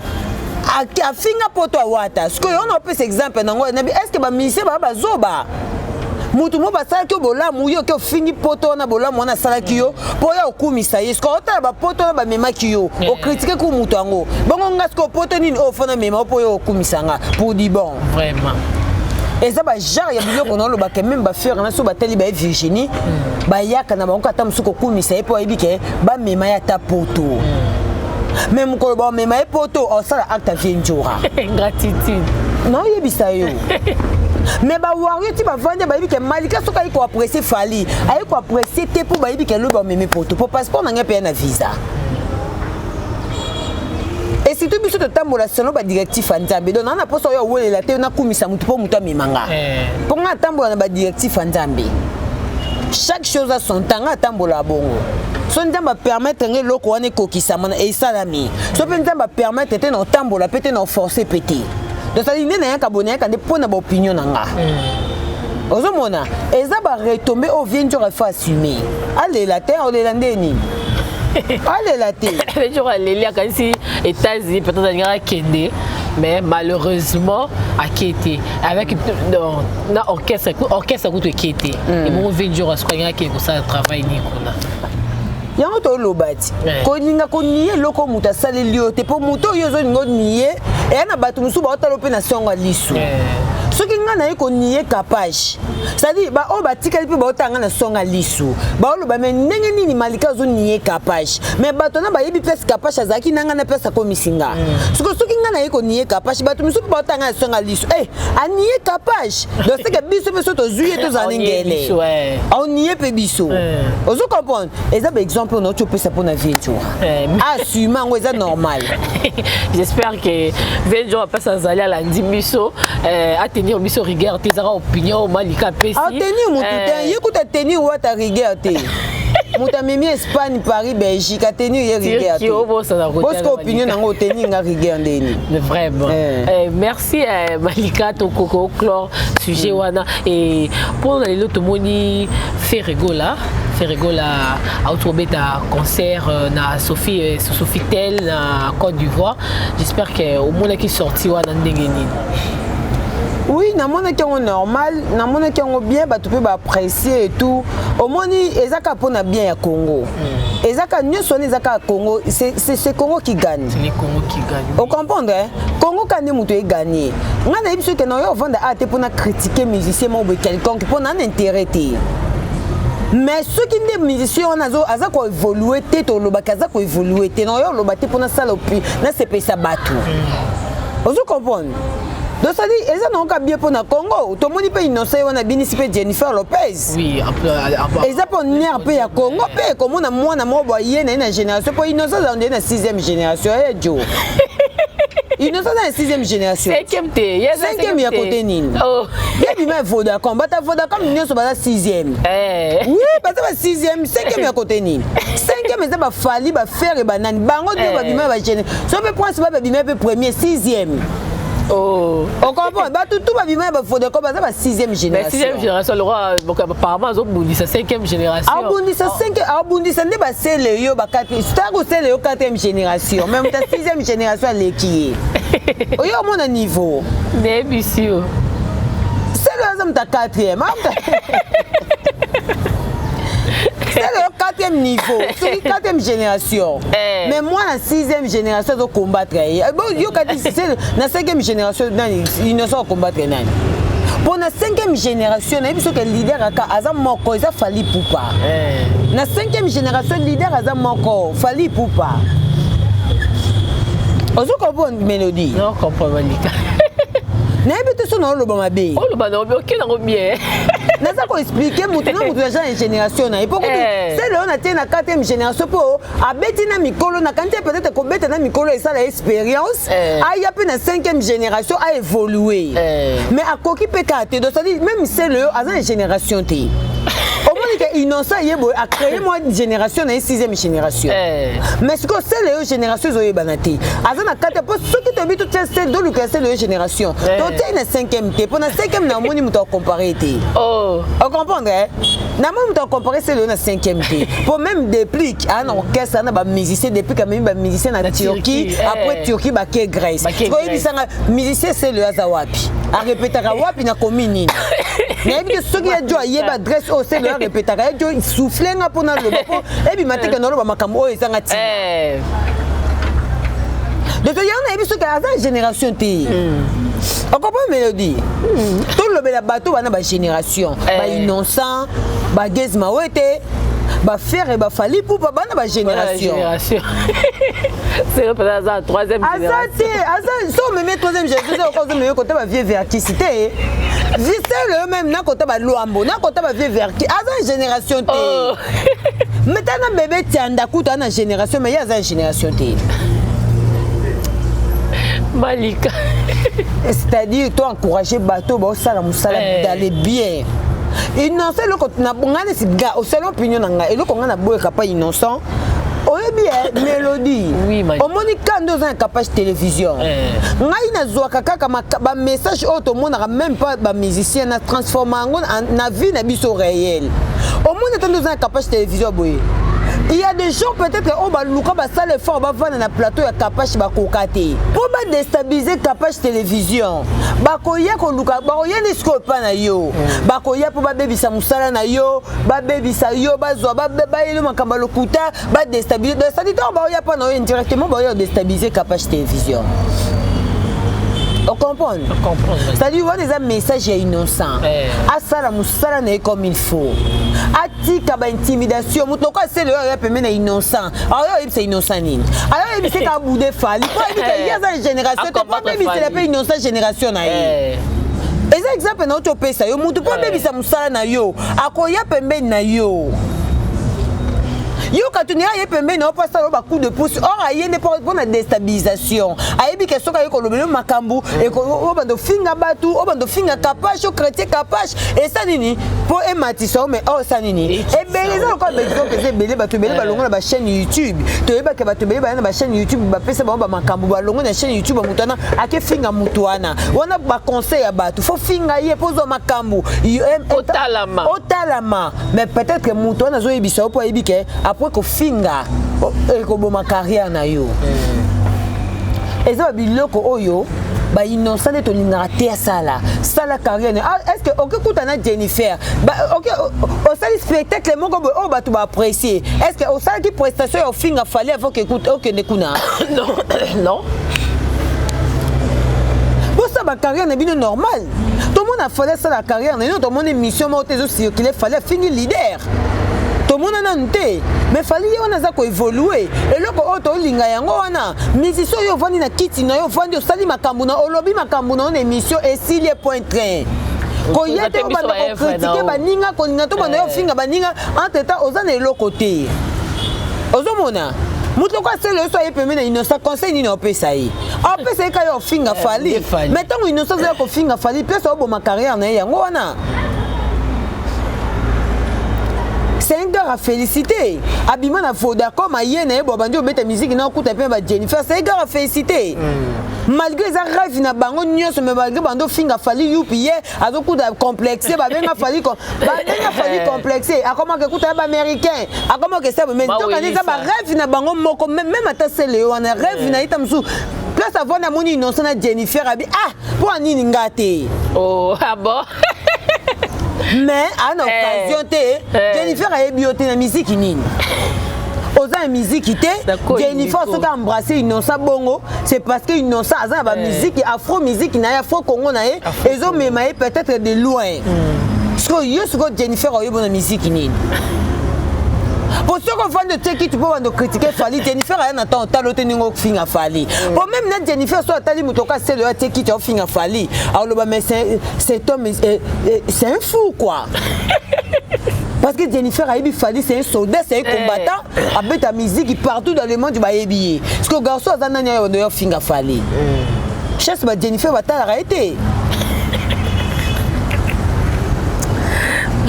B: à Finga Poto à Wata. Ce qu'on a fait cet exemple, est-ce que ma musique va zoba? Mutu mo basala ki bola muyo ki fini poto na bola mona sala ki yo po ya okumisa yesko ota ba poto na ba mema ki yo o critiquer ku mutu ango bongo ngasko poto nini o fona mema po yo okumisa nga pour di bon vraiment et ça ba genre ya biloko na lo ba ke même ba faire na so ba teli ba Virginie ba yaka na ba ngata musuko kumisa e po ebike ba mema ya ta poto même ko ba mema e poto o sala acte vienjora gratitude non yebisa yo mais ba wario ti ba vendre ba yibike malika soka iko apprécier Fali ayiko apprécier te pour ba yibike lo ba meme poto pour passeport na ngapa na visa et si tu biso to tambola solo ba directif Nzambe donc na poso yo welela te na kumisa mutu po mutu amemanga pour nga tambola na ba directif Nzambe chaque chose a son temps na tambola bongo so Nzambe permettre nge loko wana kokisa mana e salami so pe Nzambe permettre te no tambola peut-être no forcer péter. Donc ça dit n'est rien qu'abonné quand des points d'opinion nanga. Ozomona, eza ba retomber au vient du refa assumer. Allez la terre, on est landeni. Allez la terre. Les jours allez là quand si États-Unis peut-être à Kende, mais malheureusement à Kété avec na orchestre coûte Kété. Et mon vient du refa qui est ça travail ni kona. Yango to lobati ko ninga ko nié loko muta sale liote po muto yozo ngo nié et na batu musu ba otalo pe na songa lisu soki nga na ko nié capage ça dit ba o batikali pe ba otanga na songa lisu ba lo ba men ndenge nini malika zo nié capage mais bato na ba yebi pesa capage azaki nanga na pesa ko misinga soki nga na ko nié capage batu musu ba otanga na songa lisu a nié capage donc c'est que biso peso to zuye to zaningele on nié pe biso ozo comprendre exemple exemple non tu peux ça pour la vie tu assumant c'est normal. J'espère que Venjo va pas s'aller à la dimiso à tenir miso rigueur tes opinions malika pesi à tenir mon tout écoute à tenir ou à ta rigueur té muta mimi Espagne Paris Belgique à tenir rigueur parce que opinion nango tenir nga rigueur ndeni vraiment merci Malika to koko clore sujet wana et pour les autres moni Ferregola a trouvé un concert na Sophie Tel na Côte d'Ivoire. J'espère que au monde qui sorti wana ndenge nini. Oui, na mona ki normal, na mona ki bien ba tu peux apprécier et tout. Au moni ezaka pona bien ya Congo. Ezaka nyoso ezaka Congo, c'est Congo qui gagne. C'est les Congo qui gagnent. Vous comprenez hein? Congo quand mutu e gagner. Nga na biso que na yo vendre art pour na critiquer musicien ou quelconque pour na intérêt. Mais ceux qui sont musiciens, on a quoi évoluer, tête au lobakaza quoi évoluer, non yo lobate pour na salopi, na c'est pas ça batou. Vous comprenez? Donc ça dit, ils n'ont qu'à bien pour na Congo. Tout le monde peut innocent, on a béni c'est Jennifer Lopez. Oui, ils ont pas né un peu à Congo, peu comme on a moi na moi boyer na une génération pour innocent on est na 6e génération et Joe. Innocent na 6e génération. 5e ya côté nini. Ya bima Vodacom, bata Vodacom nyonso bata 6e. Oui, bata 6e, 5e ya côté nini. 5e eza ba fali ba faire ba nani. Bango de ba bima ba gêner. So pe point ba bima pe premier 6e. Oh, on comprend. Bah tout va bien, bah faut d'accord, bah ça va 6e génération.
N: Mais 6e génération, le roi, apparemment, ils ont bondi sa 5e génération.
B: Ah bondi sa 5e, ah bondi sa ne bah c'est le yo bah 4, c'est quoi c'est le yo 4e génération. Même ta 6e génération les qui est. Oh yo mon niveau.
N: Mais monsieur.
B: C'est le hasard ta 4e. C'est le 4e niveau, c'est la 4e génération. Mais moi, la 6e génération, je combattre. Bon, yo c'est la 5e génération, ils ne sont combattre. Pour la 5e génération, il y a un leader à Azam Moko, il a fallu Poupa. La 5e génération, leader à Azam Moko, fallu Poupa. Vous comprenez une mélodie?
N: Non, je comprends pas.
B: N'habite son nom le bamabe.
N: Oh le bamabe, ok dans bien.
B: N'a ça qu'on expliquer maintenant pour la génération na. Et pourquoi c'est là on a tenu la 4e génération pour abeti na mikolo na quand peut-être qu'on bête na mikolo et ça l'expérience. Ah il y a peu na 5e génération a évolué. Mais à quoi qui peut carter donc ça dit même c'est le à la génération T. Au moins que innocent yebo a créé moi une génération na 6e génération. Mais ce que c'est les générations zoé banati. À la 4e pour ceux qui te dit tout c'est de le c'est les génération. Donc tu es na 5e T pour na 5e na moni muto comparer T. Oh, on comprend hein? Na moni muto comparer c'est le na 5e T. Pour même depuis un orchestre na ba musicien depuis quand même ba musicien na Turquie, après Turquie ba ke Grèce. Tu vois il sanga musicien c'est le azawapi. A répéter wapi na commune. Mais bien ceux qui a dû yeba adresse au c'est le répéter a dû souffler na pour na le bako et puis matin que na lo ba makambo e sanga ti. Donc il y en a vu ce que la génération T. On comprend la mélodie. Tout le bateau va dans la génération. Ba innocent, ba gezma wete, ba faire et ba fali pour pas dans la génération.
N: C'est le peut-être la 3e génération.
B: Si on me met 3e génération, on peut me côté ba vieille verticité. C'est le même na côté ba loambo, na côté ba vieille verticité. À la génération T. Maintenant bébé tianda kuta na génération mais il y a la génération T.
N: Malika.
B: C'est-à-dire, toi encourager bateau, ça d'aller bien. Innocent, le côté n'a pas de au seul opinion, et le qu'on a beau capable innocent. Oh bien, mélodie. Oui, au Monica dans un capage télévision. N'a zoa kaka comme message auto monde même pas ba musicien na transformé en vie na biso réel. Au monde est dans un capage télévision boy. Il y a des gens peut-être au baluka ba salle fort ba vendre na plateau ya capage ba kokate. Pour ba déstabiliser capage télévision. Ba koya ko luka ba koya ni scope na yo. Ba koya pour ba bebisa musala na yo, ba bebisa yo ba zo ba yelo makamba lokuta ba déstabiliser. Ça dit ba koya pas na yo indirectement ba koya déstabiliser capage télévision. On comprend. C'est-à-dire, on a des messages innocents. À ça, la moussala n'est comme il faut. À tika ba intimidation, mouton quoi c'est le RPM est innocent. Alors c'est innocent ni. Alors c'est qu'à bout de fall. Il y a une génération, tu pas même c'est la innocent génération na. Et c'est exemple na auto pesa yo mouton pas baby sa moussala na yo. Akoya pembe na yo. Yo quand tu n'as pas pembe na pas ça ba coup de pouce. Or aye ne pas pour la déstabilisation. Aye bi question ka yo ko lobelo makambu et ko bando finga batu, o bando finga capage, chrétien capage et ça nini pour ématissant mais oh ça nini. Et beleza ko ba exemple c'est belé batu belé ba longo na ba chaîne YouTube. To yeba ke batu belé ba na ba chaîne YouTube ba pesa ba makambu ba longo na chaîne YouTube mutana ake finga mutuana. Wana ba conseil ya batu faut finga ye pozo makambu. Otalama. Mais peut-être que mutuana zo yebisa po yebike après ko finga ko boma carrière na yo. Et ça biloko oyo ba innocent de to lingara te sala carrière. Est-ce que OK na Jennifer OK au sali spectacle moko o ba tu ba apprécier. Est-ce que au sali qui prestation au finga fallait avant que écoute OK ne kuna. Non. Pour ça ba carrière na bino normal. Tout le monde a fallu ça la carrière, mais tout le monde mission mo tezo circuler fallait finir leader. Tout le monde a noté, mais fallait on a ça ko évoluer. Et là ko auto linga yango wana, musicien yo vandi na kiti na yo vandi osali makambu na olobi makambu na émission et s'il est point train. Ko yete o banda ko critiquer baninga ko ninga to banda yo finga baninga entre temps ozana elo côté. Ozomona mutu kwa sele so yepeme na innocent conseil ni no pesa yi En plus c'est quand finga fali. Mais tant innocent ça ko finga fali, plus au ma carrière na yango wana. C'est un gars à féliciter. Abima na Vodacom a yé na bobandi obeta musique na okuta pe ba Jennifer, c'est un gars à féliciter. Malgré ça rêve na bango nyos me malgré bando finga fali yupi azokuta complexé ba benga fali complexé a comment que kuta ba américain a comment que ça mais to kanisa ba rêve na bango moko même ata sele on a rêve na ita msu plus avant na moni innocent na Jennifer abi pour nini ngate
N: oh ah bon.
B: Mais à une occasion Jennifer a bioté na musique nini oza musique ité Jennifer soka embrasser innocent bongo c'est parce que innocent aza ba musique afro musique na afro Congo na ezo mema peut-être de loin parce que yo soko Jennifer a eu bonne musique nini pour ceux qui font de teki tu peux critiquer Fali Jennifer a un temps talote ningo finga Fali pour même na Jennifer soit tali mutoka c'est le teki tu finga Fali alors le mais c'est homme c'est un fou quoi. Parce que Jennifer a Fali c'est un soldat, c'est un combattant avec ta musique partout dans le monde du baébier. Parce que le garçon a un finga Fali. Chasse Jennifer va t'arrêter.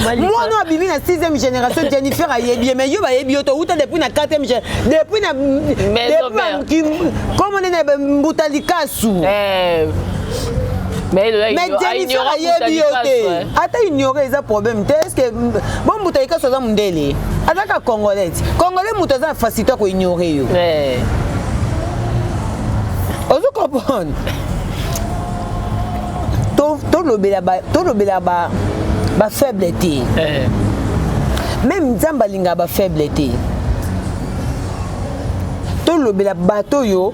B: Moi non abimi na 6e génération Jennifer a yebie mais yo ba yebie to uta depuis na 4e depuis na comment on est Mbutalikasu mais Jennifer a yebie te ata ignorer ça problème est-ce que bon Mbutalikasu za mundele ataka congolais muto za facilité ko ignorer yo ozo comprendre to lobela ba faiblité même Nzamba linga ba faiblité to lobela bato yo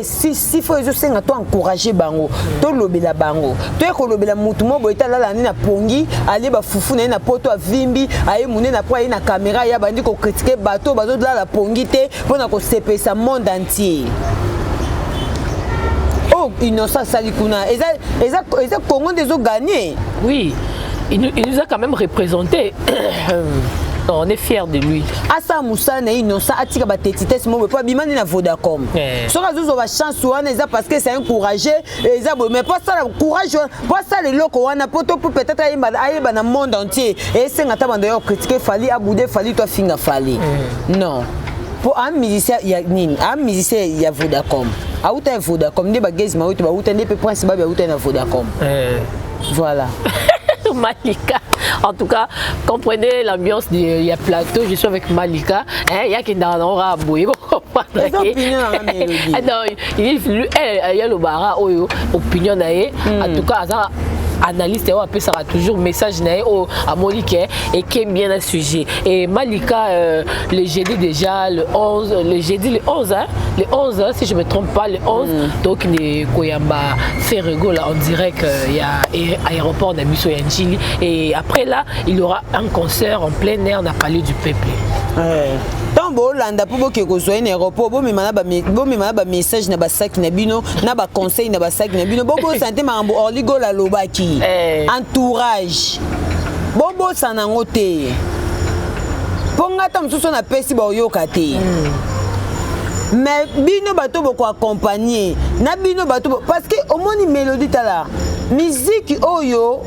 B: si faut ezo senga to encourager bango to lobela bango to ekolobela mutu mo boita lala ni na pongi ali ba fufu na poto avimbi aye mune na po aye na caméra ya bandi ko critiquer bato bazo lala pongi te pona ko sepesa monde entier. Oh, innocent Salikuna, ils ont Congo des autres gagné.
N: Oui, il nous a quand même représenté. On est fiers de lui.
B: Asa Moussa na innocent atika ba tétites mo pas bimani na Vodacom. So razo ba chance wana eza parce que c'est encouragé eza mais pas ça le courage pas ça le loko wana poto peut-être ayeba na monde entier et c'est ngata bando yo critiquer Fali aboude Fali toi finga Fali. Non. Pour un musicien il y a nini un musicien il y a Vodacom auta Vodacom ne ba gazima auta ba auta ne peut principal ba auta na Vodacom voilà.
N: Malika en tout cas comprenez l'ambiance il y a plateau je suis avec Malika il y a qui dans aura boye non il y a le bara opinion nae en tout cas ça analyste on appelle ça toujours message nae à Monique et qui est bien un sujet et Malika le jeudi déjà le 11 hein le 11 si je me trompe pas le 11 donc les Koyamba fait rigolo là on dirait qu'il y a aéroport de Misso Yanchili et après là il y aura un concert en plein air dans le palais du peuple.
B: Tant bon landa pour que vous soyez un aéroport bon mais ba message na ba sac na bino na ba conseil na ba sac na bino bobo santé mambo orligo la lobaki entourage bobo sanangote ponga tam suso na pesi ba yoka te mais bino bato boko accompagner na bino bato parce que au moni mélodie tala musique oyo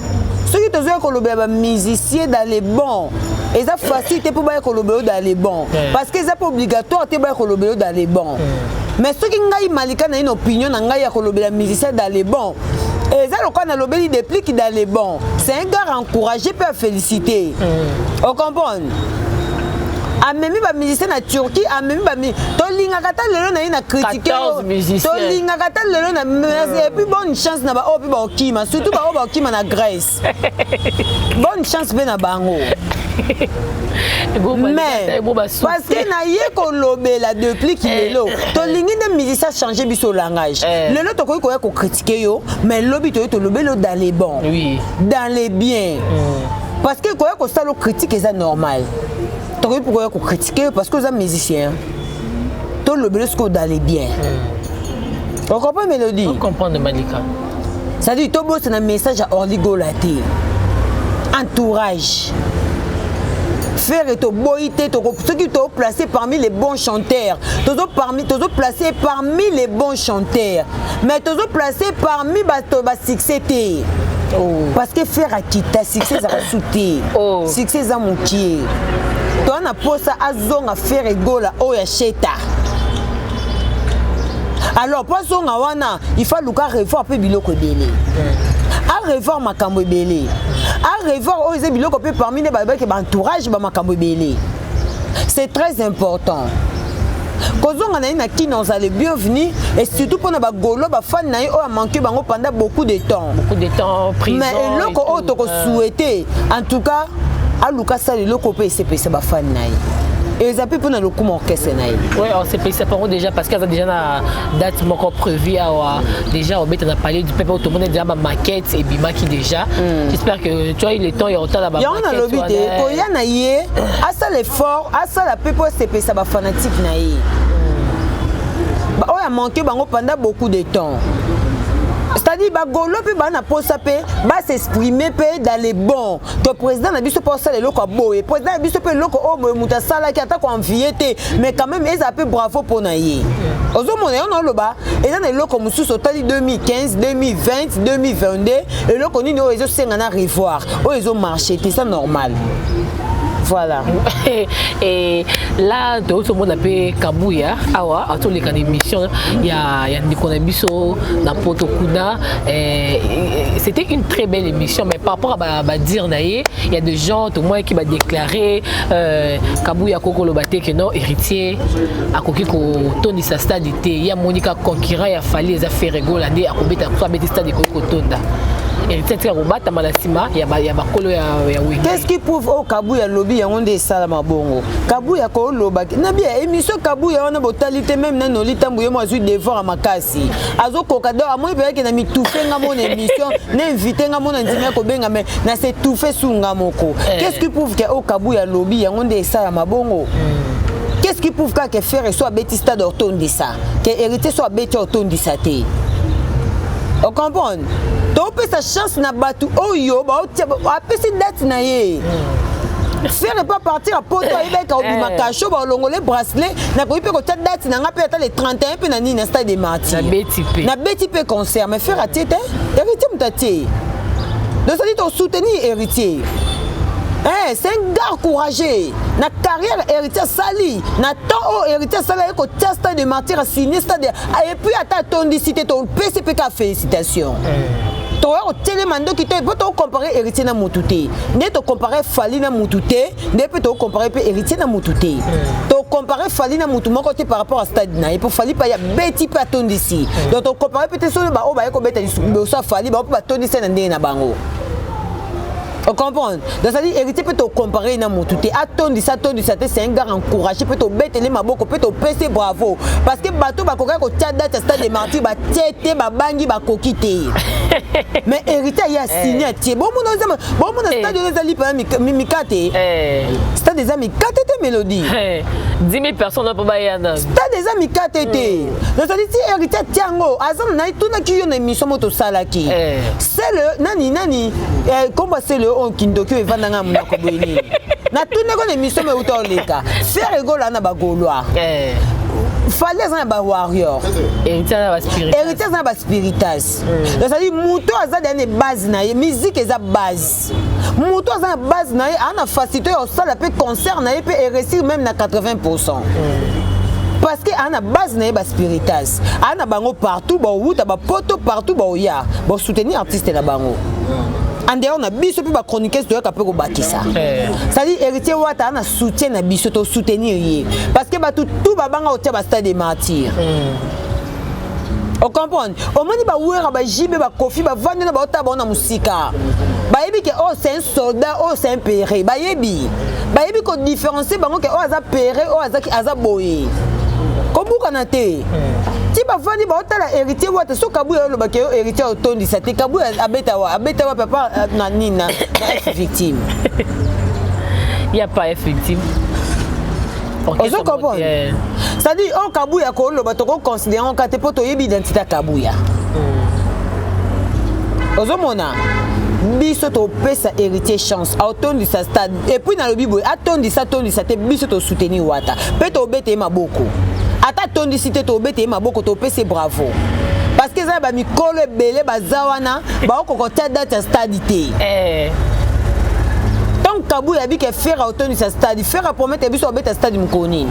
B: ceux qui te ont colobé ba musicien dans les bons et ça facilité pour ba colobé dans les bons parce que c'est pas obligatoire te ba colobé dans les bons mais ceux qui ngai Malika na une opinion na ngai ya colobé la musicien dans les bons et ça le cas na lobeli depuis qui dans les bons c'est un gars encouragé peut féliciter on comprend amemi ba musicien na Turquie amemi ba to linga kata lelo na ina critiquer to linga kata lelo na et puis bonne chance na ba opi ba okima surtout ba oba okima na Grèce bonne chance be na bango mais parce que na ye ko lobela depuis ki lelo to lingi de musicien changer biso langage lelo to ko critiquer yo mais lobi to lobelo dans les bons dans les biens parce que ko ça le critique c'est normal. Pourquoi critiquer parce que vous êtes musicien tout le bleu d'aller bien on comprend mélodie
N: on comprend de Malika
B: ça dit tout beau c'est un message à Orligo Laté entourage faire et to boité ceux qui t'ont placé parmi les bons chanteurs t'ont placé parmi les bons chanteurs mais t'ont placé parmi ba succès parce que faire akita succès za souté succès za mokie toi na posa azonga faire egola oya cheta. Alors pour son wana il faut luka revoir peu biloko belé a revoir makambo belé a revoir oze biloko peu parmi les babé que entourage ba makambo belé c'est très important. Kozonga na kino on le bienvenu et surtout pour na ba golo ba fan na o a manqué bango pendant beaucoup de temps prison mais loko o to ko souhaiter en tout cas a luka ça le loko pe CPC ba fan na et ils appellent pour le coup orchestre naï.
N: Oui, on s'est payé ça pour déjà parce qu'il y a déjà une date encore prévue déjà on a parlé du peuple tout le monde déjà ma maquette et bima qui déjà. J'espère que tu vois il est temps il y a autant là-bas.
B: Il y en a lobby de koya na yé à ça l'effort à ça la peuple s'est payé ça ba fanatique naï. Bah on a manqué bango pendant beaucoup de temps. C'est-à-dire bagolo pe bana posa pe ba s'exprimer pe dans les bons. Le président na biso pour ça les loko boye. Président na biso pe loko o boye muta sala ki ata ko enviété mais quand même ils appellent bravo pour naïe. Ozo mona on loba et dans les loko musu sotali 2015, 2020, 2022 et loko nini o ezo senga na revoir. O ezo marcher, c'est ça normal. Voilà.
N: Et là, tout le monde a pu Kabouya, awa, à tous les cas d'émission, il y a Nicolas Bisso, Napoto Kuna. C'était une très belle émission, mais par rapport à dire naïe, il y a des gens, tout le monde qui va déclarer Kabouya Koko Lobate que non héritier, à Koki ko Tony sa stade il y a Monica Conquérant, il a fallu les affaires rigolantes à Kobeta pour mettre stade de Koko Tonda.
B: Qu'est-ce qui prouve au Kabouya lobby ya onde salama bongo Kabouya ko loba na bien émission Kabouya on a botalité même na nolita mbuye mo azu devant à makasi azo kokado a moi pe na mi toufenga mon émission na invité nga mon ndimia ko benga mais na se toufer sunga moko qu'est-ce qui prouve que au Kabouya lobby ya onde salama bongo qu'est-ce qui prouve que faire soit Betista d'Orton ça que hérité soit Betty Orton ça té on comprend donc sa chance na batu oyo ba apesi date na ye faire pas partir à poto ibeka obima kacho ba longole bracelet na ko ipe ko ta date na ngape ata le 31 pe na nini na stade de Martyrs na BTP concert mais faire atete héritier mutati donc ça dit to soutenir héritier. C'est un gars courageux. Na carrière héritier sali, na temps héritier sali ko stade de Martyrs a signé stade et puis à ton dicité ton PCPK félicitations. Toi au télémando qui te peut comparer héritier na Mutute. Ne te comparer Fali na Mutute, ne peut te comparer héritier na Mutute. To comparer Fali na Mutu moko te par rapport à stade na et pour Fali pa ya beti pa ton d'ici. Donc to comparer peut-être sur ba o ba ko beta so Fali ba pa ton d'ici na ndé na bango. On comprend. Donc ça dit héritier peut te comparer na Mutute. Attends ça c'est un gars encouragé peut te bête les maboko peut te PC bravo parce que bateau ba koka ko tia date stade de Martyrs ba tete ba bangi ba kokite. Mais héritier il a signé tie bon mon stade des ali pa mikate. Stade des amis KTT mélodie.
N: 10 000 personnes na pa yana.
B: Stade des amis KTT. Donc ça dit si héritier tiango azam na tout na ki yo na émission moto salaki. C'est le nani comment c'est le on kindokyo evandanga munako boyini na tune ko émission me utoleka faire egola na bagolwa fallait na ba warrior héritier na ba spiritas donc ça dit muto azada ne base na musique eza base muto azana base na ana facilité au sala pe concert na pe réussir même na 80%. Parce que ana base na ba spiritas ana bango partout ba wuta ba poto partout ba ya ba soutenir artiste na bango. En dehors on a biso puis ba chroniqueuse to ka pe ko bakisa. Ça dit héritier wata na soutien na biso to soutenir yé parce que ba tout ba banga au tia ba stade de Martyrs. On comprend. Au moins ba ouera ba jibe ba kofi ba vendre na ba ota ba na musika. Ba yebi que oh c'est un soldat, oh c'est un péré. Ba yebi ko différencier bango que oh aza péré, oh aza boye. Comment kanate? Si ba vandi ba otala héritier wata so Kabouya lo ba ke héritier otondi sa te Kabouya abeta wa papa na nina victime.
N: Il y a pas victime.
B: Ozo comprendre. Ça dit on Kabouya ko lo ba to ko considérer on kate poto yebi identité Kabouya. Ozo mona biso topesa héritier chance atondisa stade et puis na lobi boye atondisa te biso to soutenir wata pe tobete maboko ata tondisi te tobete maboko topese bravo parce que ça ba mikolo ebele bazawana ba okokotia date stade te donc Kabou yabi ke faire atondisa stade faire promettre biso obeta stade mkonini.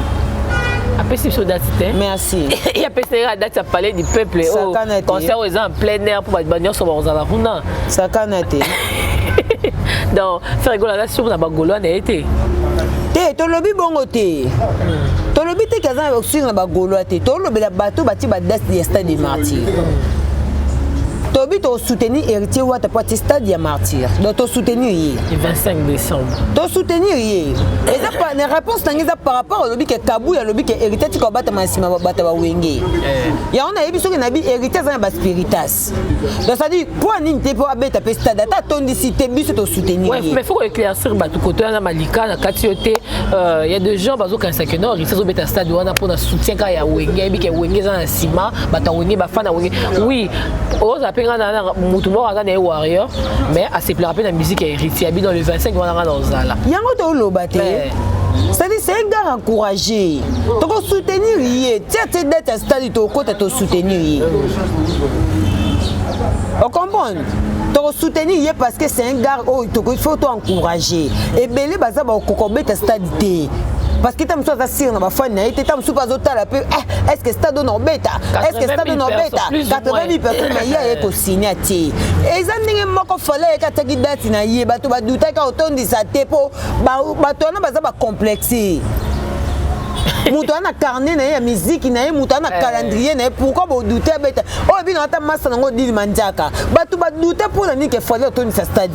N: Après sur date.
B: Merci.
N: Il y a peut-être la date à parler du peuple au concert aux gens en plein air pour venir sur la rouna.
B: Ça canate.
N: Donc faire rigoler là sur la bagolo n'a été.
B: Te to lobi bongo te. To lobi te kaza sur la bagolo te. To lobi la bateau bati ba date de stade des martyrs. Tobi to soutenir héritier ou ta partie stade des martyrs. Donc to soutenir
N: le 25 décembre.
B: To soutenir et ça pas une réponse n'engisa par rapport au lobby que Kabou ya lobby que héritier tu ko bata masima bata ba wenge. Ya on a yebi so que nabi héritier za ba spiritas. Donc ça dit pour ninte pour abeta pe stade ta tondicité biso to soutenir.
N: Ouais, mais faut éclaircir ba tout côté na Malika na Katioté il y a des gens bazo kan sa que non, ils sont beta stade wana pour na soutien ka ya wenge yebi que wenge za na sima bata wenge ba fana wenge. Oui, on Moutoumor a gagné Warrior, mais à se plaire la musique est héritier. Dans le 25, on a dans Zala.
B: Yango to lobate. C'est-à-dire c'est un gars encouragé. Tu peux soutenir hier. Tiens, tu es stade to côté to soutenir. On comprend. Tu peux soutenir hier parce que c'est un gars oh il faut t'encourager. Et belé baza ba kokobé ta stade té. Parce que tu as un sire dans ma fan, tu as un super zotal un peu. Est-ce que stade non bêta? Est-ce que stade non bêta? 80 000 personnes, mais il y a un signature. Et ça n'est pas fallait que tu aies date na yé, bah tu vas douter quand autant de sa tépo, bah tu as pas complexé. Moutana carnet na musique na moutana calendrier na pourquoi vous doutez bêta? Oh bien on a masse na ngodi manjaka. Bah tu vas douter pour la nuit que fallait autant de sa stade.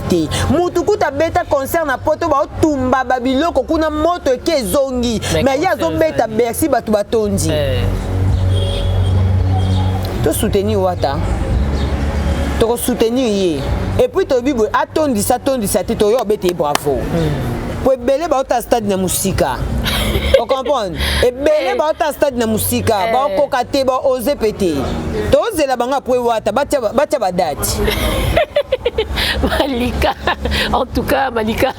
B: Moutuku ta bêta concert na poto ba tumba babilo kokuna moto ke zongi. Mais ya zo bêta Bercy ba tu ba tondi. To soutenir wata. To soutenir yé. Et puis to bibo atondi sa te to yo bêta bravo. Pour belé ba ta stade na musika. On comprend. Et belé ba ta stade na musika, ba kokate ba oser péter. To oser la banga pour wata batia ba date.
N: Malika, en tout cas Malika,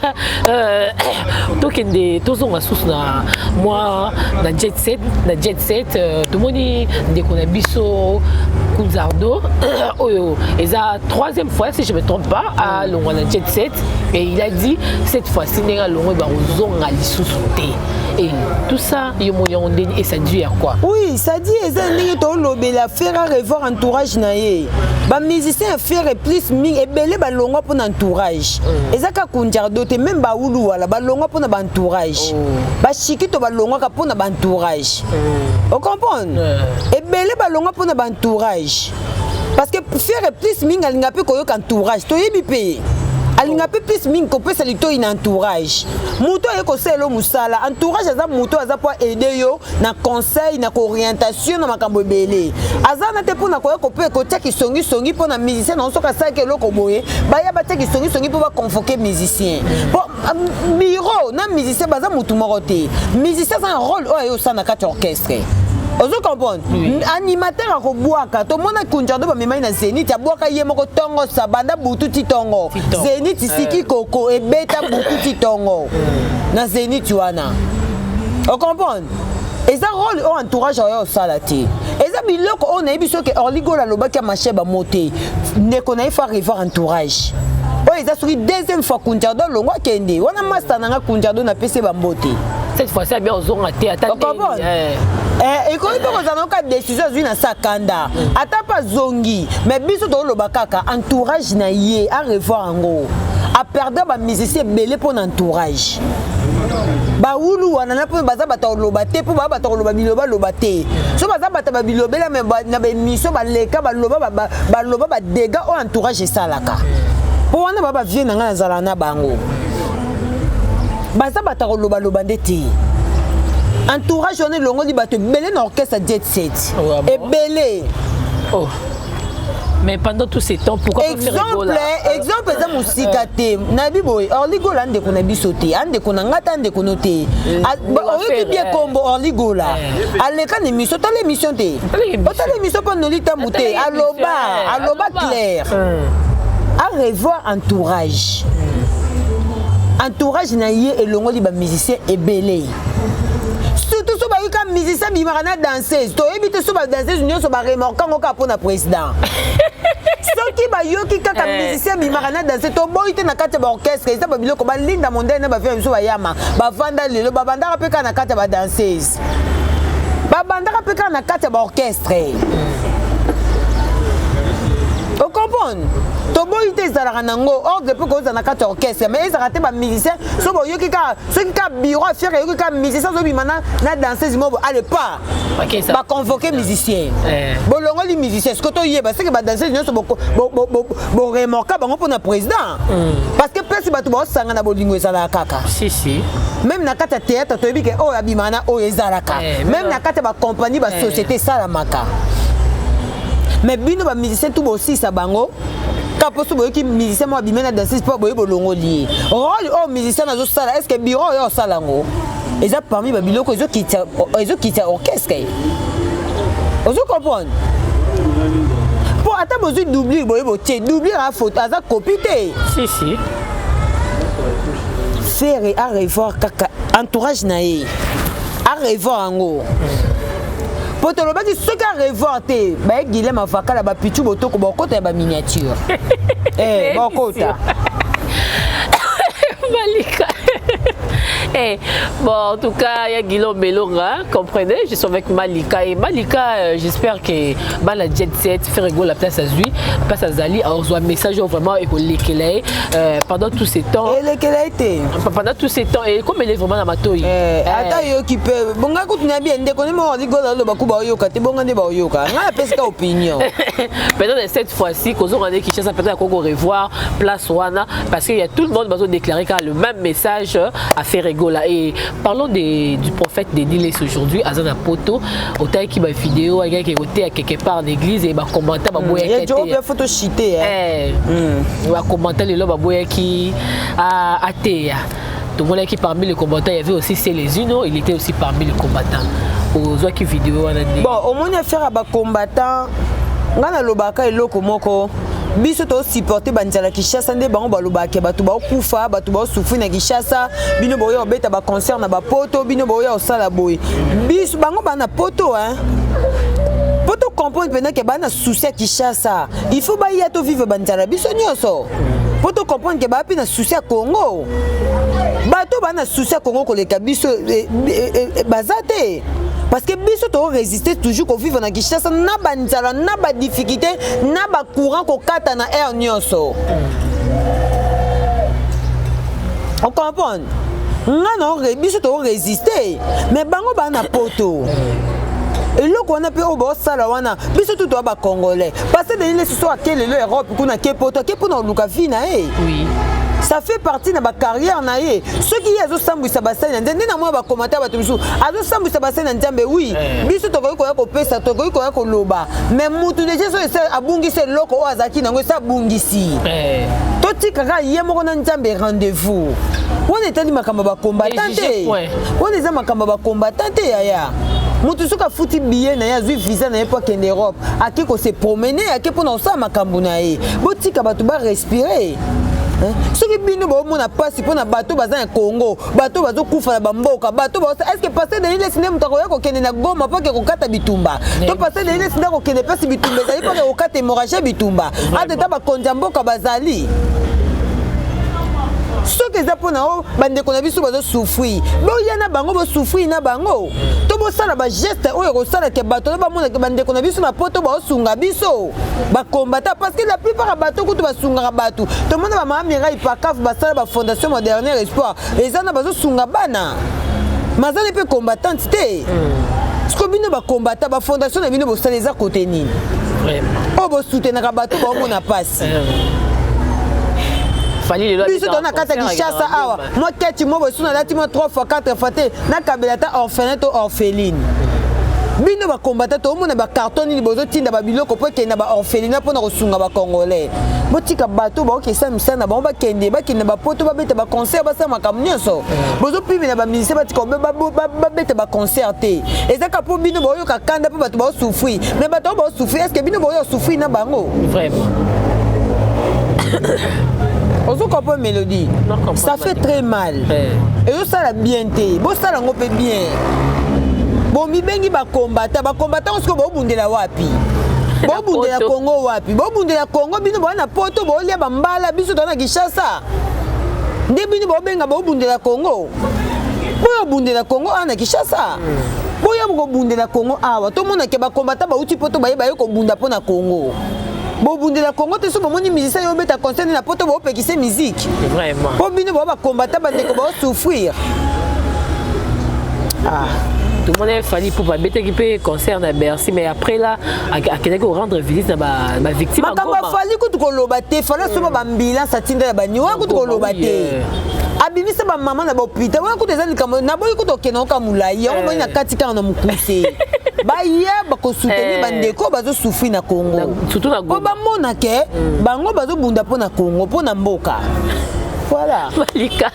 N: tous on a sous na moi na jet set, tout le monde dès qu'on a biso Kunzardo, et la troisième fois si je me trompe pas à l'on a jet set et il a dit cette fois-ci n'est pas l'on va aux à l'issouté et tout ça il y et ça dit à quoi?
B: Oui, ça dit ils ont lobé la faire revoir entourage naé. Ba musicien faire plus ming et belé ba longa pour entourage. Ezaka Kunzardo te même ba ulu wala ba longa pour na entourage. Ba chikito ba longa pour na entourage. On comprend? Et belé ba longa pour na entourage. Parce que faire plus ming alinga pe koyo entourage. To yebi pe. Alinga pe plus ming ko pe salito in entourage. Muto e ko selo musala. Entourage aza muto aza pour aider yo na conseil na orientation na makambo belé. Aza na te pour na ko pe ko tia ki songi pour na musicien na soka sa ke loko boye. Ba ya ba tia ki songi pour ba convoquer musicien. Bon miro na musicien baza mutu morote. Musicien a un rôle o yo sa na kati orchestre. Ozo comprendre animateur a kobuaka to mona Kunzardo ba memai na Zénith ya boaka ye moko tongo sabanda butu ti tongo Zénith siki koko e beta butu ti tongo na Zénith wana o comprendre eza rôle o entourage o salati eza biloko on a biso ke orligo la lobaki marché ba moté ne connaît pas revoir entourage o eza suri deuxième fois Kunzardo longo kende wana master nanga Kunzardo na pese ba mboté
N: cette fois c'est bien aux on a
B: et quand on a une décision à Sakanda, à pas zongi, mais biso to lobakaka entourage na yé à revoir en gros. À perdre ba musicien belé pour entourage. Ba wulu wana na pour baza bata lobate pour ba bata loba lobate. So baza bata ba bilobe la mais na ba mission ba leka ba loba ba dégâts au entourage salaka. Pour wana ba vieux na ngana zala na bango. Baza bata loba ndeti. Entourage on est longo di bato belé na orchestre jet set et belé
N: mais pendant tous ces temps pourquoi
B: exemple za musika te na biboy orligola ande ko na bisote ande ko na ngata ande ko noté oyebi bien kombo orligola aleka ni mission to l'émission te to l'émission pour nous lita muté aloba clair à revoir entourage. Entourage na yé et longo li ba musicien et belé. Surtout so ba yuka musicien bi marana danseuse. To ebite so ba danseuse union so ba remorquant ko pour na président. Soki ba yoki kaka musicien bi marana danseuse to boyite na kati ba orchestre ça ba biloko ba linda mondaine na ba fait so ba yama ba vanda lelo ba banda pe kana kati ba danseuse. Ba banda pe kana kati ba orchestre. Vous comprenez? Toboy te zalaka nango ordre pour cause na kati orchestre mais ils raté ba musicien so bo yoki ka so ki ka bureau faire yoki ka musicien so bi mana na danseuse mo allez pas ba convoquer musicien bolongo li musicien ce que to yeba c'est que ba danseuse nyonso bo remorka bango pour na président parce que pesi ba to bo sanga na bolingo ezala kaka
N: si
B: même na kati théâtre to yebi ke o ya bimana o ezalaka même na kati ba compagnie ba société salamaka. Mais bino ba musicien tout aussi sa bango kaposo boyo ki musicien mo bimena danseuse pas boyo bolongo lié rôle o musicien nazo sala est-ce que bureau yo salango eza parmi ba biloko ezo kita orchestre ozo comprendre pour ata bozo doubler boyo boté doubler la photo aza copité
N: si
B: faire et à revoir kaka entourage naé à revoir ngo pour te le dire ce qu'a revoir ba Guilhem Avakala ba pichu botoko ba kota ba miniature ba kota
N: Malika. Bon, en tout cas, il y a Guillaume Melonga, comprenez, je suis avec Malika. Et Malika, j'espère que la jet set fait rigoler la place à Zui, place à Zali, on reçoit un message vraiment école pendant tous ces temps. Pendant tous ces temps, et comme elle est vraiment dans ma toile.
B: Attends, yo qui peut. Bon, quand tu n'as bien dit qu'on est mort, on dit que le bakuba yoka, t'es bon, on est bon yoka. On a pesca opinion.
N: Maintenant, cette fois-ci, qu'on a dit qu'il cherche peut-être qu'on revoir place Wana, parce qu'il y a tout le monde qui va déclarer qu'il a le même message à faire rigoler. Et parlons du prophète des Niles aujourd'hui, Azana Poto, au taille qui m'a vidéo, un gars qui est voté à quelque part en église et il m'a commenté.
B: Il y a déjà photo chité.
N: Il m'a commenté le lobe qui a athée. Tout le monde qui parmi les combattants, il y avait aussi Célézino, il était aussi parmi les combattants. Aux autres vidéos,
B: bon, au moins faire à combattant, on a le baka et l'oko moko. Biso to supporter banjala Kinshasa nde bango balobake batu ba kufa batu ba souffrir na Kinshasa bino boyo beta ba concert na ba poto bino boyo osala boy biso bango bana poto poto comprendre pendant que bana souci à Kinshasa il faut ba ya to vivre banjala biso nyoso poto comprendre que ba pi na souci à Congo bato bana souci à Congo ko le kabiso bazate. Parce que biso to résister toujours qu'on vive na Kinshasa na banzala na ba difficulté na ba courant ko kata na air nyonso. On comprend. Non biso to résister mais bango ba na poto. Et là qu'on a pu au boss salawana biso tout ba congolais parce que les ce soit quelle l'Europe kuna ke poto ke pour luka vina
N: oui.
B: Ça fait partie de ma carrière naïe. Ceux qui ont sambu sabassin, n'entendez moi ba commentaire ba tumisu. Azo sambu sabassin n'entendez oui. Biso to ko pesa to ko loba. Mais mutu déjà so abungi se loko o azaki nango sa bungisi. To tikaka yemo na nzambe rendez-vous. On est tellement makamba ba combattante. On est makamba ba combattante yaya. Mutu suka futi billet na ya zui visa na époque en Europe. Aki ko se promener, aki pour na sa makambu naïe. Botika ba to ba respirer. Ce qui bino ba mona passe pour na bateau bazan Congo bateau bazo kufa na bamboka bateau est-ce que passer de l'île cinéma mutako yako kende na Goma pa ke kokata bitumba to passer de l'île cinéma ko kende pasi bitumba zali pa ke kokata hémorragie bitumba ateta ba konja mboka bazali ce que za pona o bande ko na biso bazo souffrir bo yana bango bo souffrir na bango to bo sala ba geste o ko sala ke bateau ba mona ke bande ko na biso na poto ba sunga biso ba combattre parce que la plupart bateau ko to ba sunga bateau to mona ba mamira ipakaf ba sala ba fondation moderne espoir ezana bazo sunga bana mazali pe combattante te ce que bino ba combattre ba fondation na bino bo sala eza côté nini o bo soutenir ka bateau ba mona passe biso tona kata Kinshasa awa moi keti mo bo suna lati mo 3 fois 4 fois te na kabelata orphelin to orpheline bino ba combattre to mona ba carton ni bozo tinda ba biloko po ke na ba orpheline po na kosunga ba congolais botika bato ba ke sa misana ba ba kende ba poto ba beta ba concert ba sa makamnyoso bozo pibi na ba ministère ba tiko ba beta ba concert te ezaka po bino bo yo ka kanda po bato ba souffrir mais bato ba souffrir est-ce que bino bo yo souffrir na bango
N: vraiment
B: Ozo comprend mélodie. Ça fait très mal. Et ça la bien té. Bon ça la ngopé bien. Bon mi bengi ba combattant on se ko bundela wapi. Bo bundela Congo wapi. Bo bundela Congo bino ba na poto bo lia ba mbala biso tona Kinshasa. Nde bino bo benga bo bundela Congo. Bo bundela Congo ana Kinshasa. Bo ya bo bundela Congo awa to mona ke ba combattant ba uti poto ba ko bunda pona Congo. Bobundi la Congo te so bomoni musicien yo beta concert na poto bo pekise musique.
N: Vraiment.
B: Bo bino bo ba combattre ba ndeko ba souffrir. Ah,
N: tout le monde a fallu pour bêter qui peut concert à Bercy mais après là à quelqu'un rendre visite à ma victime.
B: Ma kamba fallu ko to lobate fala so ba mbila sa tinda ba niwa ko to lobate. Abimisa ba maman na ba hôpital wa ko te zali kama na boy ko to kena ka mulai ya ko na katika na mukuse. Ba ya ba ko soutenir ba ndeko ba zo souffrir na Congo.
N: Surtout na
B: Congo. Ba mona ke bango ba zo bunda po na Congo po na mboka. Voilà.
N: Malika,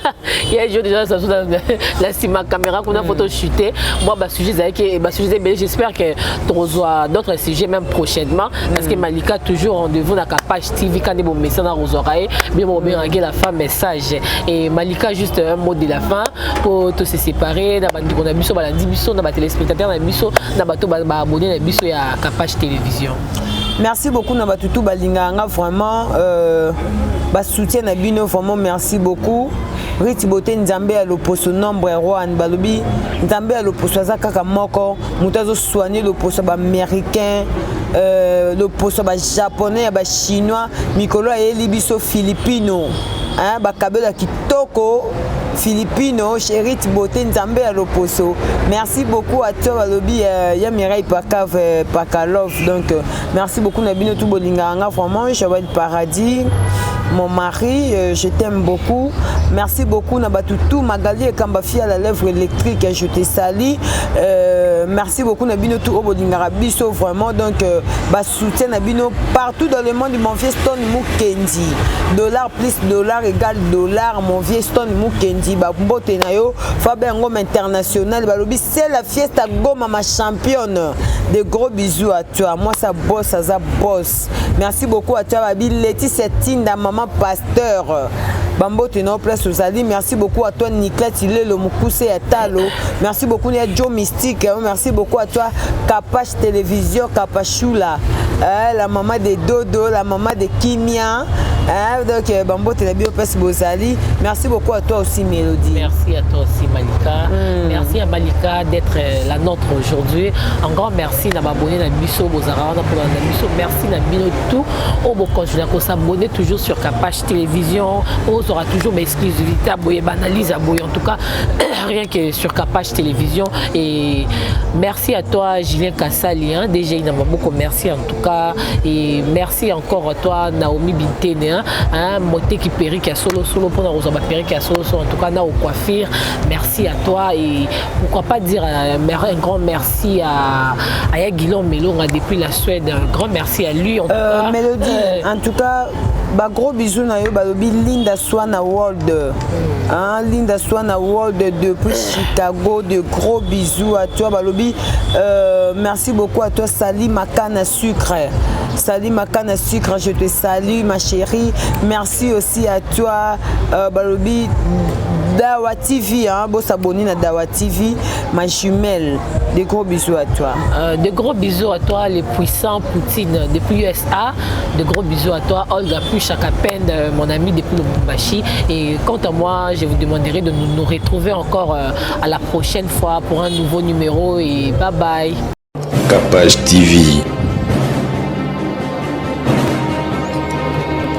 N: il y a déjà ça la ma caméra qu'on a photo chuté. Moi bah sujet j'espère que tu reçois d'autres sujets même prochainement parce que Malika toujours rendez-vous dans la page TV quand des bons messages dans vos oreilles bien la fin message et Malika juste un mot de la fin pour te se séparer dans on a biso balandi biso dans téléspectateurs dans biso dans bateau abonné dans biso à la page télévision.
B: Merci beaucoup Nabatutu Balinganga vraiment soutien na bino vraiment merci beaucoup. Riti Bote Nzambe à l'opposo nombre roi Balobi Nzambe à l'opposo kaka moko mutazo soigner l'opposo américain l'opposo japonais ba chinois mikolo et libiso filipino hein ba kabela kitoko Filipino, Chérit Bote Nzambe à l'opposo. Merci beaucoup à toi Balobi ya Mireille Pakalov donc merci beaucoup Nabino tout Bolinganga vraiment Cheval Paradis. Mon mari, je t'aime beaucoup. Merci beaucoup Nabatutu Magali et Kambafi à la lèvre électrique, je te salue. Merci beaucoup Nabino tout Obodingara Biso vraiment donc soutien Nabino partout dans le monde mon vieux Stone Mukendi. Dollar plus dollar égale dollar mon vieux Stone Mukendi. Mbote nayo Fabien Ngom international balobi c'est la fiesta Goma ma championne. De gros bisous à toi. Moi ça bosse ça bosse. Merci beaucoup à toi Babi Leti Setinda maman pasteur. Bambo Teno place aux Ali. Merci beaucoup à toi Nicolas Tilé le Mukuse Atalo. Merci beaucoup à Joe Mystique. Merci beaucoup à toi Kapache Télévision Kapachula. La maman de Dodo, la maman de Kimia. Donc Bambo Teno place aux Ali. Merci beaucoup à toi aussi Mélodie.
N: Merci à toi aussi Malika. Merci à Malika d'être la nôtre aujourd'hui. Un grand merci à m'abonner à Bisso Bozara pour la Bisso. Merci à Bino tout. Au beau continuer à s'abonner toujours sur Kapache Télévision. On aura toujours mes exclusivités à Boye, banalise à Boye. En tout cas, rien que sur Kapache Télévision. Et merci à toi Julien Kassali. Hein. Déjà, il m'a beaucoup merci en tout cas. Et merci encore à toi Naomi Bintene. Hein. Moté qui périt qui a solo pour nous périt qui a solo. En tout cas, Nao Coiffure. Merci à toi. Et pourquoi pas dire un grand merci à Guillaume Melon depuis la Suède. Un grand merci à lui. En tout cas,
B: Mélodie, en tout cas, gros bisous na yo balobi Linda Swana World. Hein, Linda Swana World depuis Chicago. De gros bisous à toi balobi. Merci beaucoup à toi Sali Makana Sucre. Sali Makana Sucre, je te salue ma chérie. Merci aussi à toi balobi Dawa TV, hein, beau s'abonner à Dawa TV, ma jumelle. De gros bisous à toi.
N: De gros bisous à toi, les puissants Poutine depuis USA. De gros bisous à toi, Olga Puchakapen, mon ami depuis le Lubumbashi. Et quant à moi, je vous demanderai de nous retrouver encore à la prochaine fois pour un nouveau numéro. Et bye bye.
A: Kapache TV.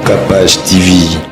A: Kapache TV.